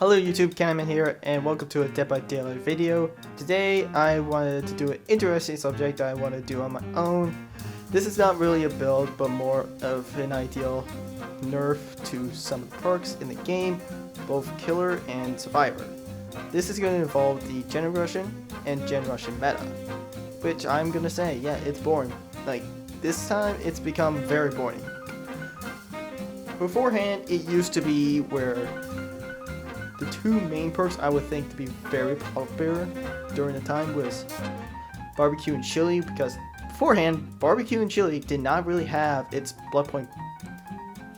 Hello YouTube, Canman here, and welcome to a Dead by Daylight video. Today I wanted to do an interesting subject that I want to do on my own. This is not really a build, but more of an ideal nerf to some of the perks in the game, both Killer and Survivor. This is going to involve the Gen Russian and Gen Russian meta, which I'm going to say, yeah, it's boring. Like, this time it's become very boring. Beforehand, it used to be where the two main perks I would think to be very popular during the time was barbecue and chili, because beforehand, barbecue and chili did not really have its blood point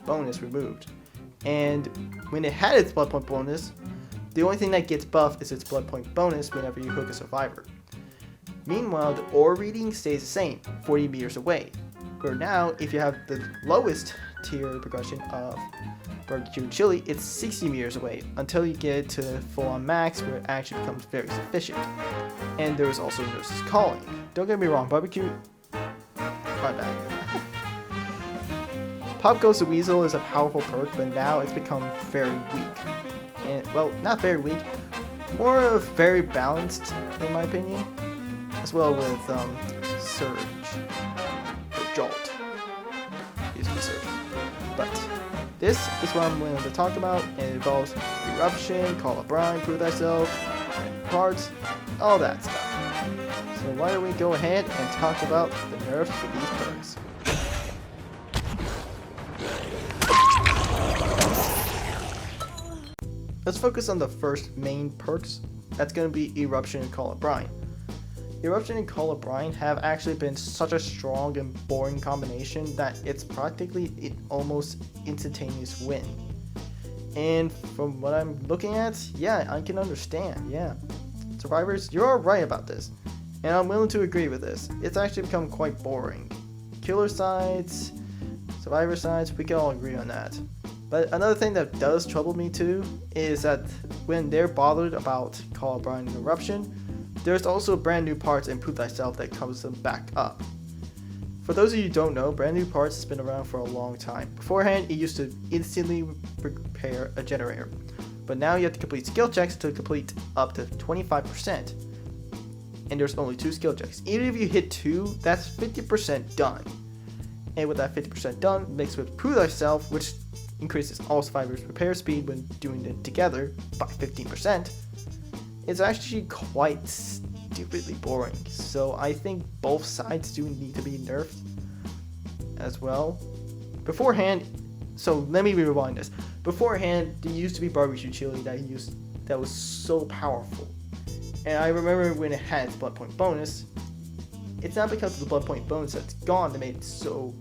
bonus removed. And when it had its blood point bonus, the only thing that gets buffed is its blood point bonus whenever you hook a survivor. Meanwhile, the ore reading stays the same, 40 meters away. Where now, if you have the lowest tier progression of barbecue and chili, it's 60 meters away until you get to full on max, where it actually becomes very sufficient. And there is also Nurse's Calling. Don't get me wrong, barbecue, my bad. Pop Goes the Weasel is a powerful perk, but now it's become very weak. And, well, not very weak, more of very balanced in my opinion, as well with Surge, or Jolt. Excuse me, Surge. But this is what I'm willing to talk about, and it involves Eruption, Call of Brine, Prove Thyself, parts, all that stuff. So why don't we go ahead and talk about the nerfs for these perks. Let's focus on the first main perks. That's going to be Eruption and Call of Brine. Eruption and Call of Brine have actually been such a strong and boring combination that it's practically an almost instantaneous win. And from what I'm looking at, yeah, I can understand, yeah. Survivors, you're alright about this. And I'm willing to agree with this. It's actually become quite boring. Killer sides, Survivor sides, we can all agree on that. But another thing that does trouble me too is that when they're bothered about Call of Brine and Eruption, there's also brand new parts in Prove Thyself that comes them back up. For those of you who don't know, brand new parts has been around for a long time. Beforehand, it used to instantly repair a generator, but now you have to complete skill checks to complete up to 25%. And there's only 2 skill checks. Even if you hit 2, that's 50% done. And with that 50% done, mixed with Prove Thyself, which increases all survivors' repair speed when doing it together by 15%, it's actually quite stupidly boring. So I think both sides do need to be nerfed as well. Beforehand, so let me rewind this. Beforehand, there used to be barbecue chili that was so powerful. And I remember when it had its blood point bonus, it's not because of the blood point bonus that's gone that made it so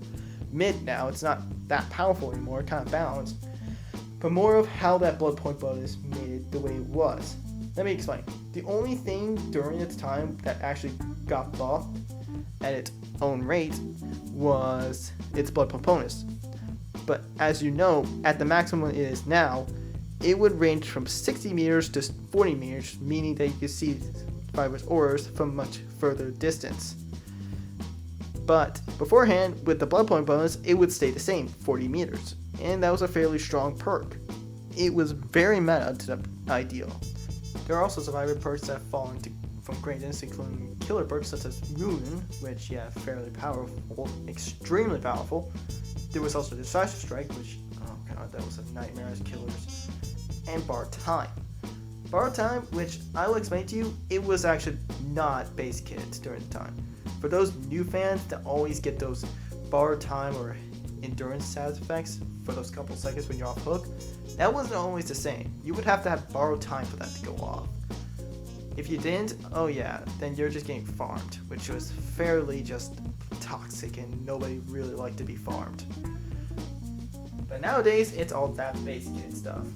mid now. It's not that powerful anymore, kind of balanced. But more of how that blood point bonus made it the way it was. Let me explain. The only thing during its time that actually got buffed at its own rate was its blood point bonus. But as you know, at the maximum it is now, it would range from 60 meters to 40 meters, meaning that you could see survivors' auras from much further distance. But beforehand, with the blood point bonus, it would stay the same, 40 meters. And that was a fairly strong perk. It was very meta to the ideal. There are also survivor perks that fall from greatness, including killer perks such as Ruin, which, yeah, fairly powerful, extremely powerful. There was also Decisive Strike, which, oh god, that was a nightmare as killers. And Bar Time. Bar Time, which I will explain to you, it was actually not base kits during the time. For those new fans that always get those Bar Time or endurance status effects for those couple seconds when you're off hook, that wasn't always the same. You would have to have borrowed time for that to go off. If you didn't, oh yeah, then you're just getting farmed, which was fairly just toxic and nobody really liked to be farmed. But nowadays, it's all that base kit stuff.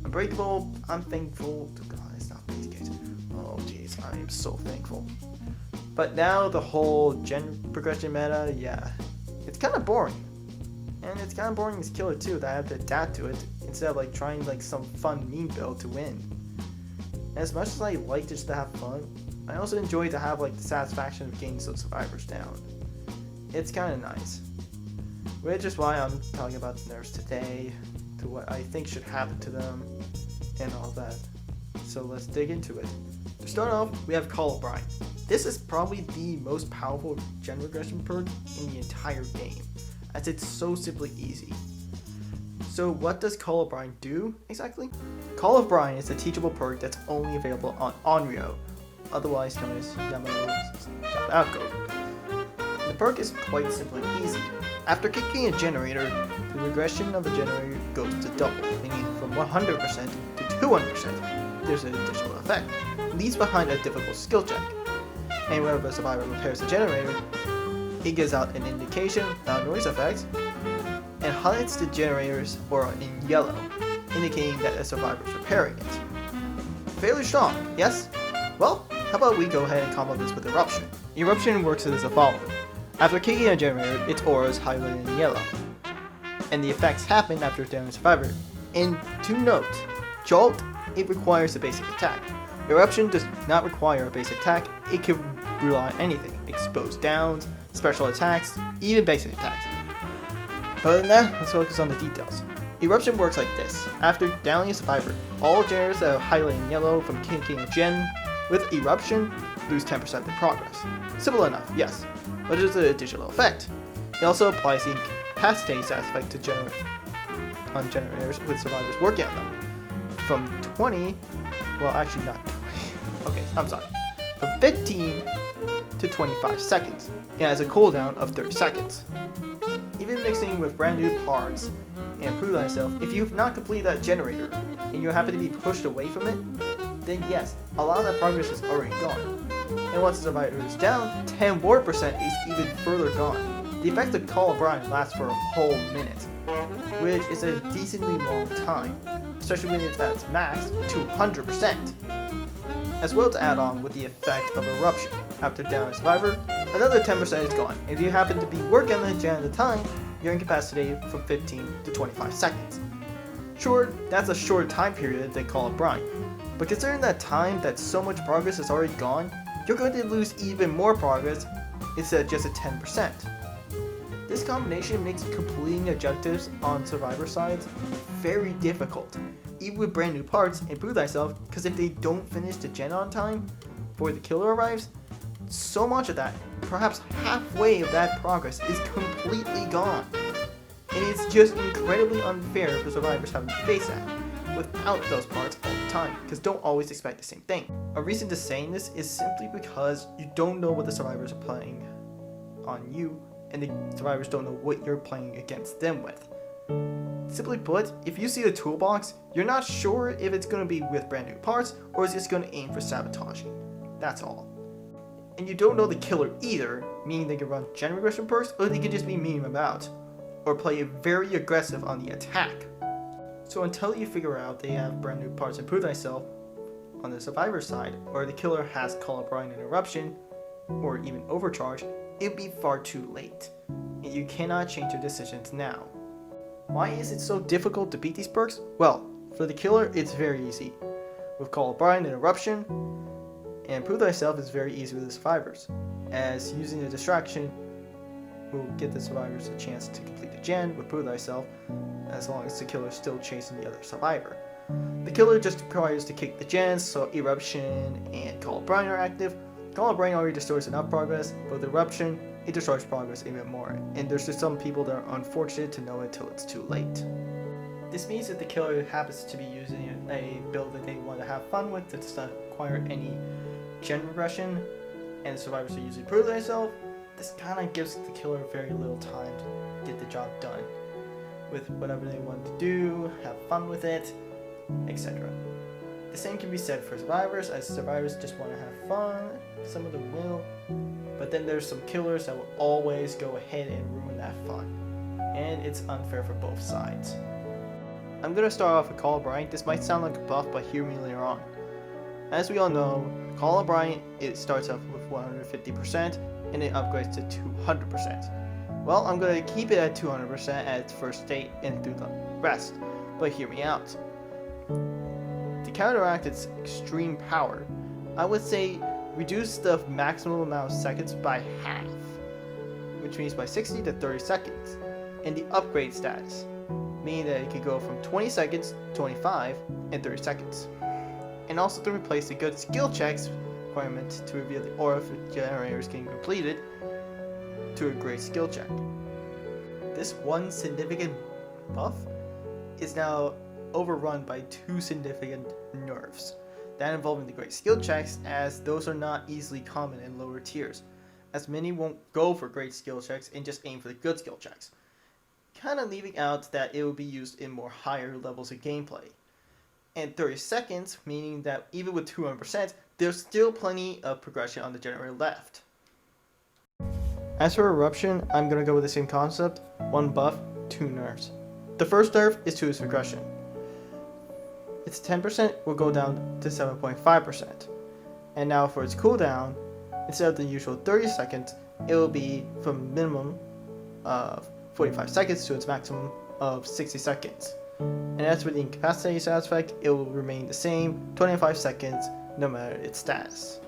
Unbreakable, I'm thankful to God it's not base kit. Oh jeez, I am so thankful. But now the whole gen progression meta, yeah, it's kind of boring. And it's kind of boring as killer too, that I have to adapt to it instead of like trying like some fun meme build to win. And as much as I like just to have fun, I also enjoy to have like the satisfaction of getting some survivors down. It's kind of nice. Which is why I'm talking about the nerfs today, to what I think should happen to them, and all that. So let's dig into it. To start off, we have Call of Brine. This is probably the most powerful gen regression perk in the entire game, as it's so simply easy. So what does Call of Brine do exactly? Call of Brine is a teachable perk that's only available on Onryo, otherwise known as Yamamo's Outgo. The perk is quite simply easy. After kicking a generator, the regression of a generator goes to double, meaning from 100% to 200%. There's an additional effect. It leaves behind a difficult skill check. And whenever a survivor repairs the generator, it gives out an indication, loud noise effect, and highlights the generators aura in yellow, indicating that a survivor is repairing it. Fairly strong, yes? Well, how about we go ahead and combo this with Eruption. Eruption works as the following. After kicking a generator, its aura is highlighted in yellow, and the effects happen after downing a survivor. And to note, Jolt, it requires a basic attack. Eruption does not require a basic attack, it can rely on anything, exposed downs, special attacks, even basic attacks. Other than that, let's focus on the details. Eruption works like this. After downing a survivor, all generators that are highlighted in yellow from kicking a gen with Eruption lose 10% of their progress. Simple enough, yes, but there's an additional effect. It also applies the incapacitating status effect to generators with survivors working on them. From 20, well actually not 20, okay, I'm sorry, from 15 to 25 seconds. It has a cooldown of 30 seconds. Even mixing with brand new parts and prove thyself, if you've not completed that generator and you happen to be pushed away from it, then yes, a lot of that progress is already gone. And once the survivor is down, 10% more is even further gone. The effect of Call of Brine lasts for a whole minute, which is a decently long time, especially when it's at its max, 200%. As well to add on with the effect of Eruption. After down a survivor, another 10% is gone. If you happen to be working on the gen at the time, you're incapacitated from 15 to 25 seconds. Sure, that's a shorter time period than Call of Brine, but considering that time that so much progress is already gone, you're going to lose even more progress instead of just a 10%. This combination makes completing objectives on survivor sides very difficult, even with brand new parts, and prove thyself, because if they don't finish the gen on time before the killer arrives, so much of that, perhaps halfway of that progress is completely gone. And it's just incredibly unfair for survivors having to face that without those parts all the time, because don't always expect the same thing. A reason to saying this is simply because you don't know what the survivors are playing on you, and the survivors don't know what you're playing against them with. Simply put, if you see a toolbox, you're not sure if it's going to be with brand new parts or is it going to aim for sabotaging. That's all. And you don't know the killer either, meaning they can run gen regression perks or they can just be memeing about, or play very aggressive on the attack. So until you figure out they have brand new parts and prove thyself on the survivor side, or the killer has Call of Brine and Eruption, or even Overcharge, it'd be far too late, and you cannot change your decisions now. Why is it so difficult to beat these perks? Well, for the killer, it's very easy. With Call of Brine and Eruption, and Prove Thyself is very easy with the survivors, as using a distraction will get the survivors a chance to complete the gen with Prove Thyself, as long as the killer is still chasing the other survivor. The killer just requires to kick the gens, so Eruption and Call of Brine are active. Call of Brine already destroys enough progress, but with Eruption, it destroys progress even more, and there's just some people that are unfortunate to know it till it's too late. This means that the killer happens to be using a build that they want to have fun with that does not require any gen regression, and the survivors are usually Prove Themselves. This kind of gives the killer very little time to get the job done with whatever they want to do, have fun with it, etc. The same can be said for survivors, as survivors just want to have fun, some of them will, but then there's some killers that will always go ahead and ruin that fun, and it's unfair for both sides. I'm going to start off with Call of Brine. This might sound like a buff, but hear me later on. As we all know, Call of Brine, it starts off with 150% and it upgrades to 200%. Well, I'm going to keep it at 200% at its first state and through the rest, but hear me out. To counteract its extreme power, I would say reduce the maximum amount of seconds by half, which means by 60 to 30 seconds, and the upgrade status. meaning that it could go from 20 seconds, 25, and 30 seconds. And also to replace the good skill checks requirement to reveal the aura for generators getting completed to a great skill check. This one significant buff is now overrun by two significant nerfs, that involving the great skill checks, as those are not easily common in lower tiers, as many won't go for great skill checks and just aim for the good skill checks, kind of leaving out that it will be used in more higher levels of gameplay. And 30 seconds, meaning that even with 200%, there's still plenty of progression on the generator left. As for Eruption, I'm going to go with the same concept, one buff, two nerfs. The first nerf is to its regression. Its 10% will go down to 7.5%. And now for its cooldown, instead of the usual 30 seconds, it will be from minimum of 45 seconds to its maximum of 60 seconds. And as for the incapacitating status effect, it will remain the same, 25 seconds, no matter its status.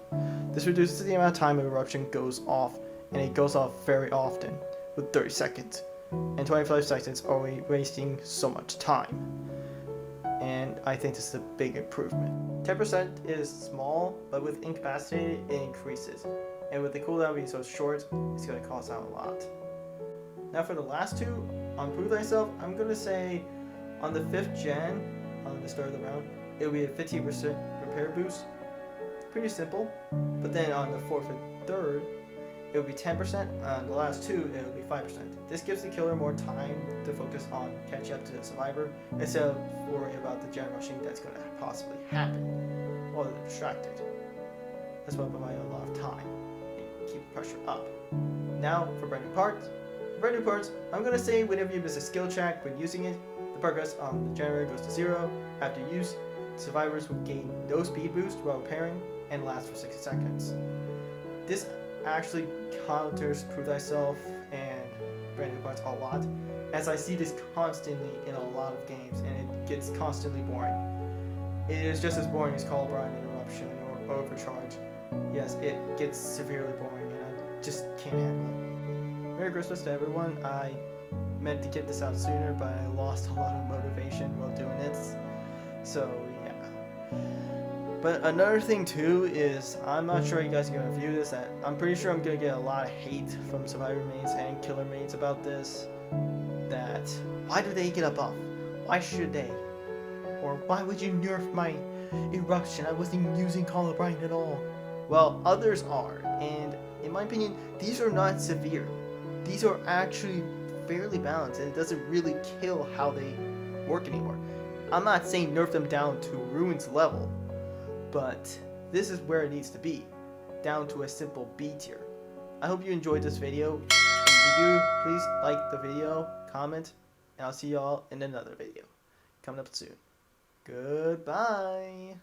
This reduces the amount of time an eruption goes off, and it goes off very often, with 30 seconds. And 25 seconds are wasting so much time. And I think this is a big improvement. 10% is small, but with incapacitated, it increases. And with the cooldown being so short, it's going to cost out a lot. Now for the last two, on Prove Thyself, I'm going to say on the 5th gen, on the start of the round, it will be a 15% repair boost. Pretty simple. But then on the 4th and 3rd, it will be 10%. On the last two, it will be 5%. This gives the killer more time to focus on catching up to the survivor instead of worrying about the gen rushing that's going to possibly happen while they're distracted. That's what provides a lot of time and keep the pressure up. Now for brand new parts. For brand new parts, I'm going to say whenever you miss a skill check when using it, the progress on the generator goes to 0. After use, survivors will gain no speed boost while repairing and last for 60 seconds. This actually counters Prove Thyself and brand new parts a lot, as I see this constantly in a lot of games and it gets constantly boring. It is just as boring as Call of Brine Interruption or Overcharge. Yes, it gets severely boring and I just can't handle it. Merry Christmas to everyone. I meant to get this out sooner, but I lost a lot of motivation while doing it. So yeah. But another thing too is, I'm not sure you guys are going to view this, that I'm pretty sure I'm going to get a lot of hate from survivor mains and killer mains about this. That, why do they get a buff? Why should they? Or why would you nerf my eruption? I wasn't using Call of Brine at all. Well, others are, and in my opinion, these are not severe. These are actually fairly balanced, and it doesn't really kill how they work anymore. I'm not saying nerf them down to Ruin's level, but this is where it needs to be, down to a simple B tier. I hope you enjoyed this video. If you do, please like the video, comment, and I'll see y'all in another video coming up soon. Goodbye.